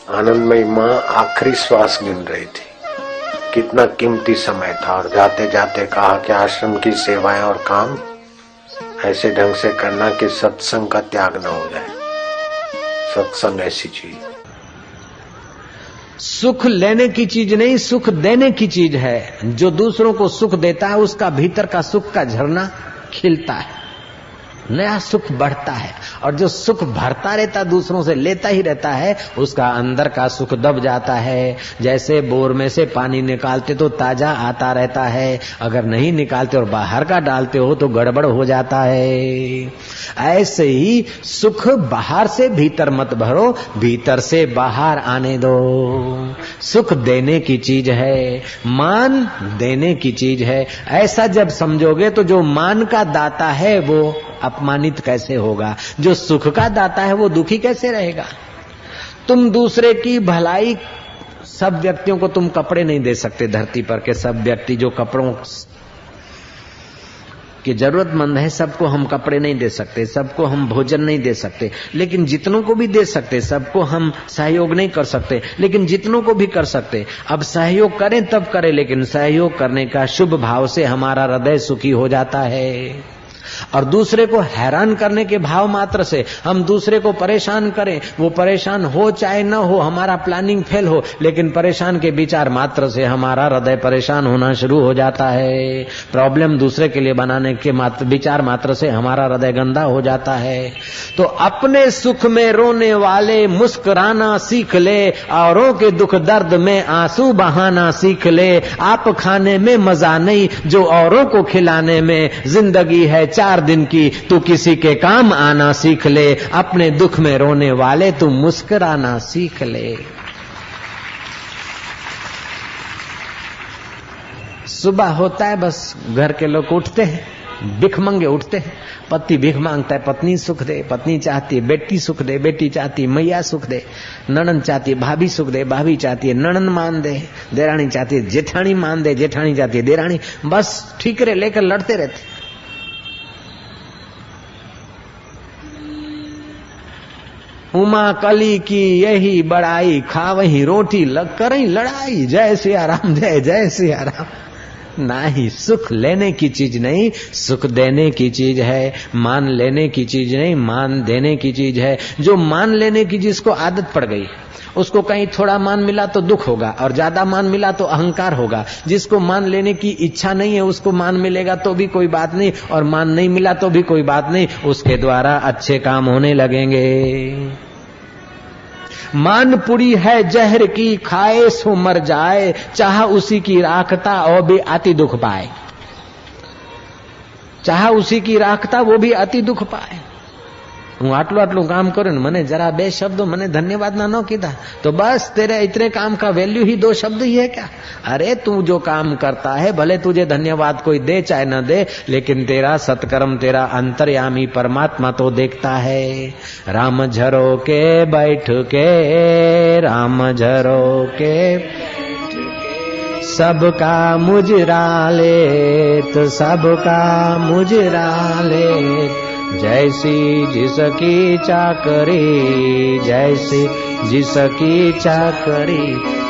आनंदमयी माँ आखिरी श्वास गिन रही थी। कितना कीमती समय था और जाते जाते कहा कि आश्रम की सेवाएं और काम ऐसे ढंग से करना कि सत्संग का त्याग न हो जाए। सत्संग ऐसी चीज, सुख लेने की चीज नहीं, सुख देने की चीज है। जो दूसरों को सुख देता है उसका भीतर का सुख का झरना खिलता है, नया सुख बढ़ता है। और जो सुख भरता रहता, दूसरों से लेता ही रहता है, उसका अंदर का सुख दब जाता है। जैसे बोर में से पानी निकालते तो ताजा आता रहता है, अगर नहीं निकालते और बाहर का डालते हो तो गड़बड़ हो जाता है। ऐसे ही सुख बाहर से भीतर मत भरो, भीतर से बाहर आने दो। सुख देने की चीज है, मान देने की चीज है। ऐसा जब समझोगे तो जो मान का दाता है वो अपमानित कैसे होगा, जो सुख का दाता है वो दुखी कैसे रहेगा। तुम दूसरे की भलाई, सब व्यक्तियों को तुम कपड़े नहीं दे सकते धरती पर के सब व्यक्ति जो कपड़ों की जरूरतमंद है, सबको हम कपड़े नहीं दे सकते, सबको हम भोजन नहीं दे सकते, लेकिन जितनों को भी दे सकते। सबको हम सहयोग नहीं कर सकते, लेकिन जितनों को भी कर सकते। अब सहयोग करें तब करें, लेकिन सहयोग करने का शुभ भाव से हमारा हृदय सुखी हो जाता है। और दूसरे को हैरान करने के भाव मात्र से हम दूसरे को परेशान करें, वो परेशान हो चाहे न हो, हमारा प्लानिंग फेल हो, लेकिन परेशान के विचार मात्र से हमारा हृदय परेशान होना शुरू हो जाता है। प्रॉब्लम दूसरे के लिए बनाने के विचार मात्र से हमारा हृदय गंदा हो जाता है। तो अपने सुख में रोने वाले मुस्कुराना सीख ले, औरों के दुख दर्द में आंसू बहाना सीख ले। आप खाने में मजा नहीं जो औरों को खिलाने में, जिंदगी है 4 दिन की, तू किसी के काम आना सीख ले। अपने दुख में रोने वाले तू मुस्कुराना सीख ले। सुबह होता है, बस घर के लोग उठते हैं, भिखमंगे उठते हैं। पति भीख मांगता है, पत्नी सुख दे, पत्नी चाहती है बेटी सुख दे, बेटी चाहती है मैया सुख दे, ननन चाहती है भाभी सुख दे, भाभी चाहती है ननन मान दे, देरानी चाहती है जेठानी मान दे, जेठानी चाहती है देरानी। बस ठीकरे लेकर लड़ते रहते। उमा कली की यही बड़ाई, खा वही रोटी लग कर लड़ाई। जय सिया राम, जय जय सिया राम। नहीं, सुख लेने की चीज नहीं, सुख देने की चीज है। मान लेने की चीज नहीं, मान देने की चीज है। जो मान लेने की जिसको आदत पड़ गई, उसको कहीं थोड़ा मान मिला तो दुख होगा, और ज्यादा मान मिला तो अहंकार होगा। जिसको मान लेने की इच्छा नहीं है, उसको मान मिलेगा तो भी कोई बात नहीं, और मान नहीं मिला तो भी कोई बात नहीं, उसके द्वारा अच्छे काम होने लगेंगे। मान पुरी है जहर की, खाए सो मर जाए, चाह उसी की राखता और भी अति दुख पाए। चाह उसी की राखता वो भी अति दुख पाए। હું આટલું આટલું કામ કર્યું ને મને જરા 2 શબ્દો મને ધન્યવાદના ન કીધા તો બસ तेरे इतने काम का वैल्यू ही 2 शब्द ही है क्या। अरे तू जो काम करता है, भले तुझे धन्यवाद कोई दे चाहे न दे, लेकिन तेरा सत्कर्म तेरा अंतर्यामी परमात्मा तो देखता है। राम झरो के बैठ के, राम झरो के सबका मुजरा ले, तो सबका मुजरा ले। जैसी जिसकी चाकरी, जैसी जिसकी चाकरी,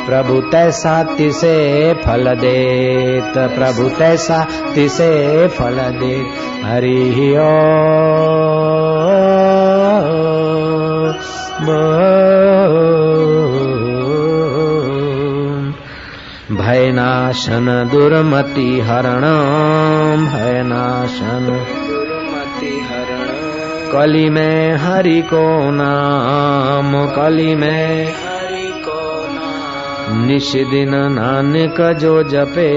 प्रभु तैसा तिसे फल देत, प्रभु तैसा तिसे फल दे। हरि ओ भयनाशन दुर्मति हरण, भयनाशन कली में हरि को नाम, कली में हरि को नाम। निश दिन नानक जो जपे,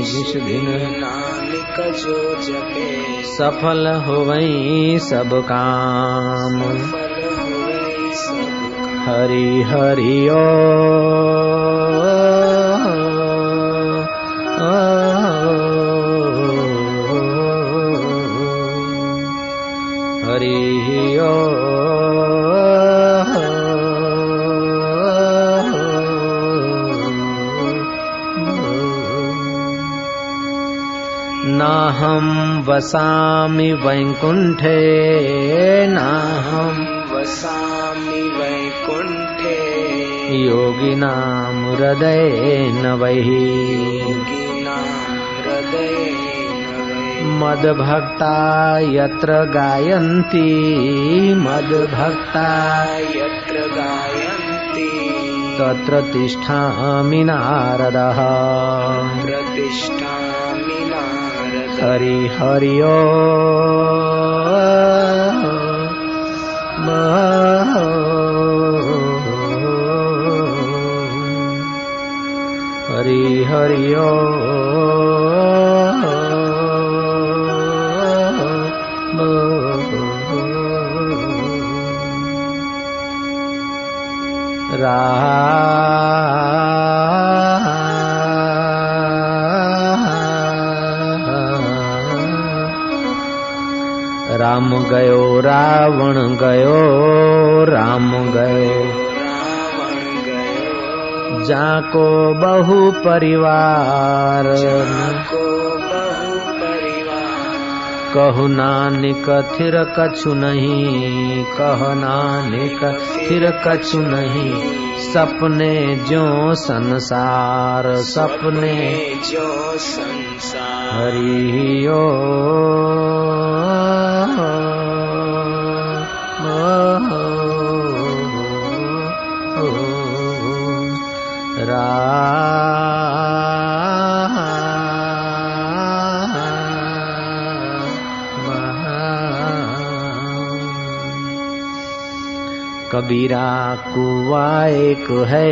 निश दिन नानक जो जपे, सफल होवई सब काम। हरि हरि ओ हरि ओ नाहं वसामि वैकुंठे, नाहं वसामि तिष्ठामि वैकुण्ठे योगिनां हृदयेन वै योगिनां हृदयेन वै मद्भक्ता यत्र गायन्ति मद्भक्ता यत्र गायन्ति तत्र तिष्ठामि नारदः प्रतिष्ठामि नारद हरि हरि ओ हरि हरि ओ राम गयो रावण गयो राम गयो रावण गयो जाको बहु परिवार जाको बहु परिवार कहु नानक थिर कछु नहीं कह नानक थिर कछु नहीं सपने जो संसार सपने जो संसार हरि ओ कबीरा कुआ एक है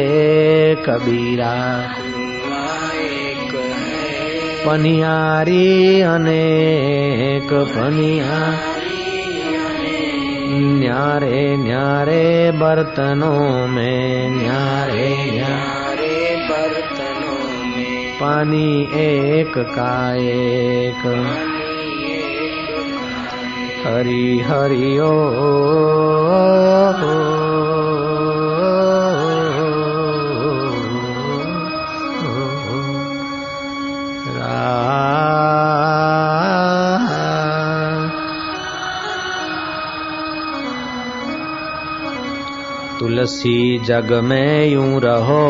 कबीरा एक है पनियारी अनेक पनियारी न्यारे न्यारे बर्तनों में न्यारे न्यारे बर्तनों में पानी एक का एक हरि हरि ओ तुलसी जग में यूं रहो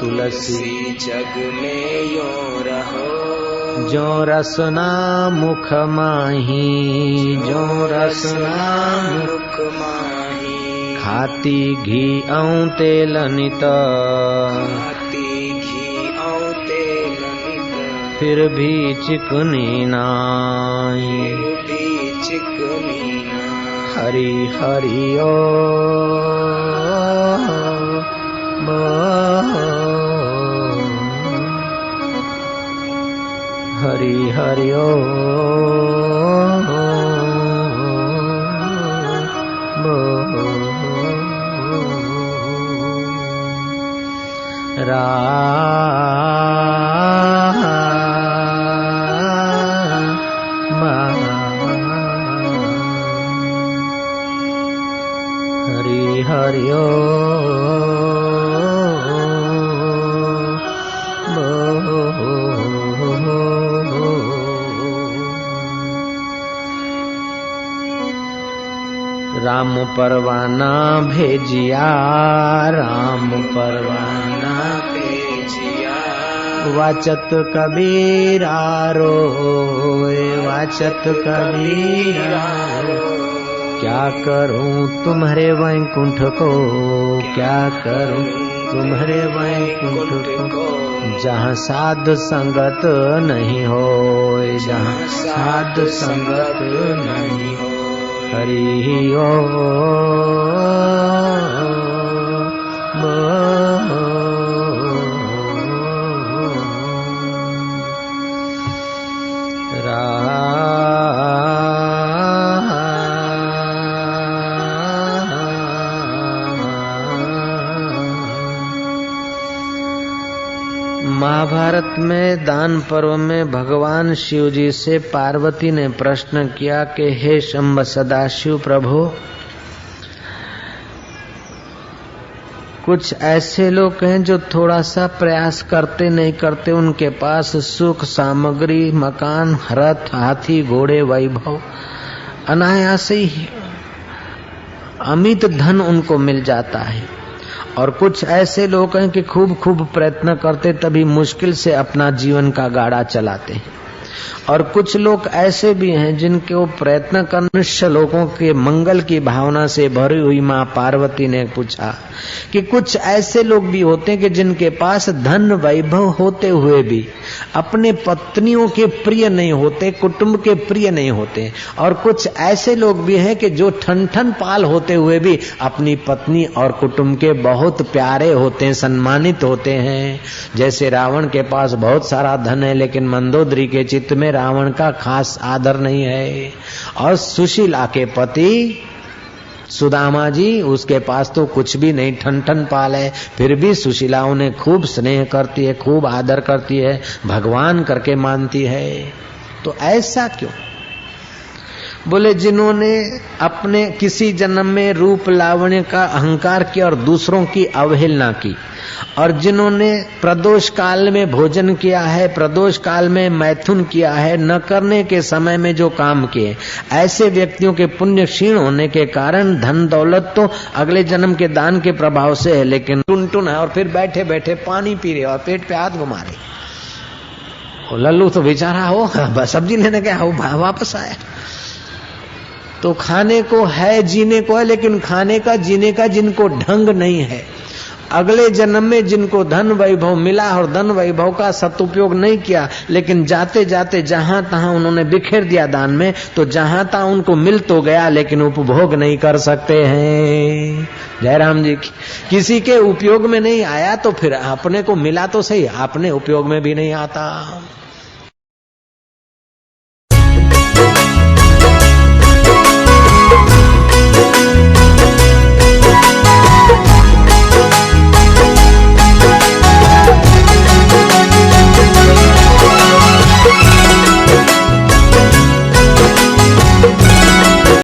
तुलसी जग में यूं रहो जो रसना मुख माही जो रसना मुख माही खाती घी औं तेल नित खाती घी औं तेल नित फिर भी चिकनी नाई भी चिकनी ना हरि हरि ओ हरि हरि ओ हरि हरि ओ राम परवाना भेजिया राम परवाना भेजिया वाचत कबीरा रोए वाचत कबीरा क्या करूं तुम्हारे वैकुंठ को क्या करूं तुम्हारे वैकुंठ को जहाँ साध संगत नहीं हो जहाँ साध संगत नहीं हो हरि ओ महाभारत में दान पर्व में भगवान शिव जी से पार्वती ने प्रश्न किया कि हे शंभ सदाशिव प्रभु, कुछ ऐसे लोग हैं जो थोड़ा सा प्रयास करते नहीं करते, उनके पास सुख सामग्री मकान रथ हाथी घोड़े वैभव अनायास ही अमित धन उनको मिल जाता है। और कुछ ऐसे लोग हैं कि खूब प्रयत्न करते तभी मुश्किल से अपना जीवन का गाड़ा चलाते हैं। और कुछ लोग ऐसे भी हैं जिनके वो प्रयत्न कर मनुष्य लोगों के मंगल की भावना से भरी हुई माँ पार्वती ने पूछा कि कुछ ऐसे लोग भी होते हैं कि जिनके पास धन वैभव होते हुए भी अपने पत्नियों के प्रिय नहीं होते, कुटुंब के प्रिय नहीं होते। और कुछ ऐसे लोग भी हैं कि जो ठन पाल होते हुए भी अपनी पत्नी और कुटुंब के बहुत प्यारे होते हैं, सम्मानित होते हैं। जैसे रावण के पास बहुत सारा धन है लेकिन मंदोदरी के चित्त में रावण का खास आदर नहीं है। और सुशीला के पति सुदामा जी, उसके पास तो कुछ भी नहीं, ठन पाल है, फिर भी सुशीला उन्हें खूब स्नेह करती है, खूब आदर करती है, भगवान करके मानती है। तो ऐसा क्यों? बोले जिन्होंने अपने किसी जन्म में रूप लावण्य का अहंकार किया और दूसरों की अवहेलना की, और जिन्होंने प्रदोष काल में भोजन किया है, प्रदोष काल में मैथुन किया है, न करने के समय में जो काम किए, ऐसे व्यक्तियों के पुण्य क्षीण होने के कारण धन दौलत तो अगले जन्म के दान के प्रभाव से है, लेकिन टुन है और फिर बैठे बैठे पानी पी रहे और पेट पे हाथ घुमा रहे। लल्लू तो बेचारा हो सब्जी लेने गया हो, वापस आया। तो खाने को है, जीने को है, लेकिन खाने का जीने का जिनको ढंग नहीं है, अगले जन्म में जिनको धन वैभव मिला और धन वैभव का सदुपयोग नहीं किया, लेकिन जाते जाते जहां तहां उन्होंने बिखेर दिया दान में, तो जहां तहां उनको मिल तो गया लेकिन उपभोग नहीं कर सकते हैं। जयराम जी की किसी के उपयोग में नहीं आया तो फिर अपने को मिला तो सही, अपने उपयोग में भी नहीं आता।